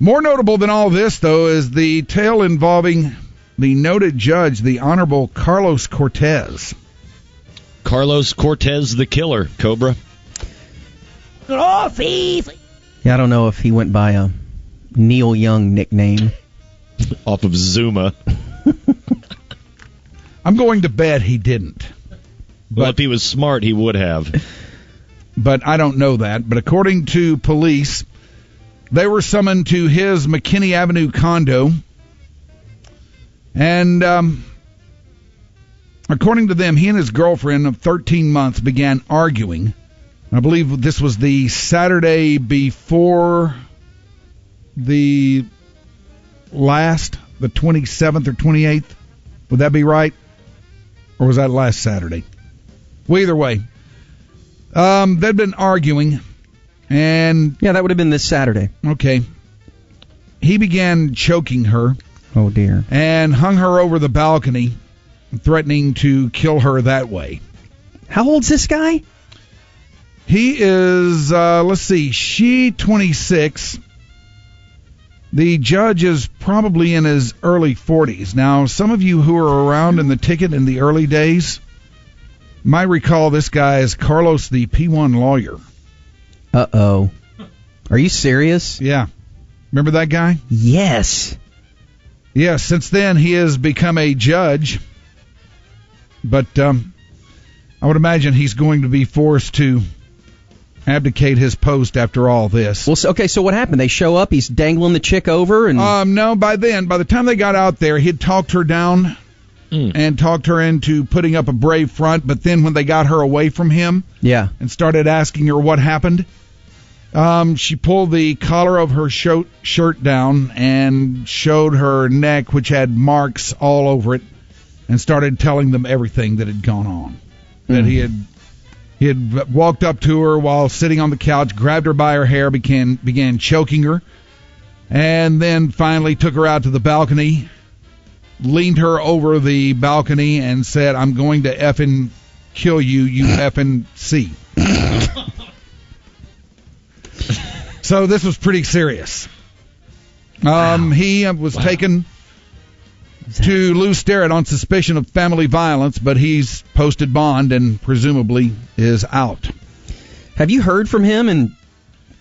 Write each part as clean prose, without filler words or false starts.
More notable than all this, though, is the tale involving the noted judge, the Honorable Carlos Cortez. Carlos Cortez the Killer, Cobra. Oh, Fifi. Yeah, I don't know if he went by a Neil Young nickname. Off of Zuma. I'm going to bet he didn't. Well, if he was smart, he would have. But I don't know that. But according to police, they were summoned to his McKinney Avenue condo. And according to them, he and his girlfriend of 13 months began arguing. I believe this was the Saturday before the last, the 27th or 28th. Would that be right? Or was that last Saturday? Well, either way, they'd been arguing, and... Yeah, that would have been this Saturday. Okay. He began choking her. Oh, dear. And hung her over the balcony, threatening to kill her that way. How old's this guy? He is, let's see, she 26. The judge is probably in his early 40s. Now, some of you who were around in the ticket in the early days might recall this guy as Carlos the P1 lawyer. Uh-oh. Are you serious? Yeah. Remember that guy? Yes. Yes, since then he has become a judge. But I would imagine he's going to be forced to abdicate his post after all this. Well, so what happened? They show up, he's dangling the chick over, and... No, by the time they got out there, he'd talked her down and talked her into putting up a brave front, but then when they got her away from him and started asking her what happened, she pulled the collar of her shirt down and showed her neck, which had marks all over it, and started telling them everything that had gone on. That he had walked up to her while sitting on the couch, grabbed her by her hair, began choking her, and then finally took her out to the balcony, leaned her over the balcony, and said, "I'm going to effing kill you, you effing see." So this was pretty serious. He was taken to Lou Sterrett on suspicion of family violence, but he's posted bond and presumably is out. Have you heard from him in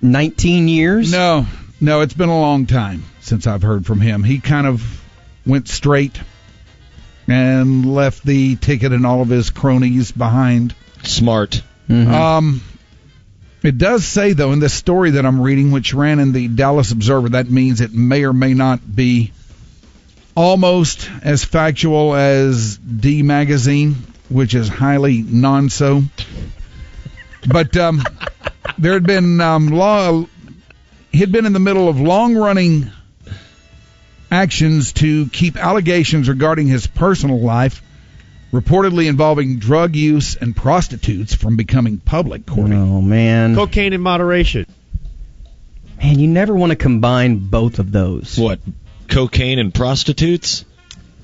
19 years? No, it's been a long time since I've heard from him. He kind of went straight and left the ticket and all of his cronies behind. Smart. Mm-hmm. It does say, though, in this story that I'm reading, which ran in the Dallas Observer, that means it may or may not be almost as factual as D Magazine, which is highly non-so. But there had been he'd been in the middle of long-running actions to keep allegations regarding his personal life, reportedly involving drug use and prostitutes, from becoming public, Courtney. Oh, man. Cocaine in moderation. Man, you never want to combine both of those. What? Cocaine and prostitutes?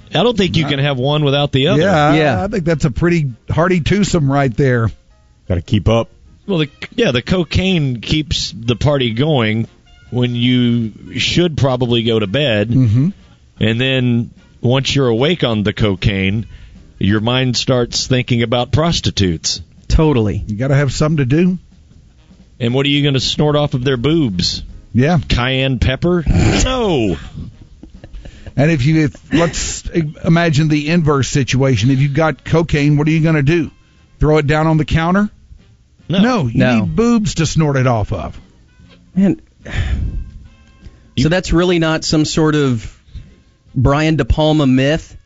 I don't think you can have one without the other. Yeah. I think that's a pretty hearty twosome right there. Got to keep up. Well, the cocaine keeps the party going when you should probably go to bed. Mm-hmm. And then once you're awake on the cocaine, your mind starts thinking about prostitutes. Totally. You got to have something to do. And what are you going to snort off of their boobs? Yeah. Cayenne pepper? No. And let's imagine the inverse situation. If you've got cocaine, what are you going to do? Throw it down on the counter? No, you need boobs to snort it off of. Man, so that's really not some sort of Brian De Palma myth?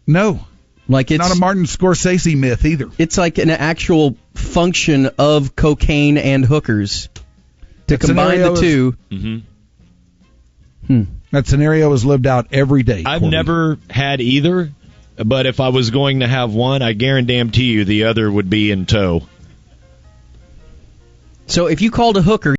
No. Like it's not a Martin Scorsese myth either. It's like an actual function of cocaine and hookers to combine the two. Mm-hmm. That scenario is lived out every day. I've never had either, but if I was going to have one, I guarantee you the other would be in tow. So if you called a hooker,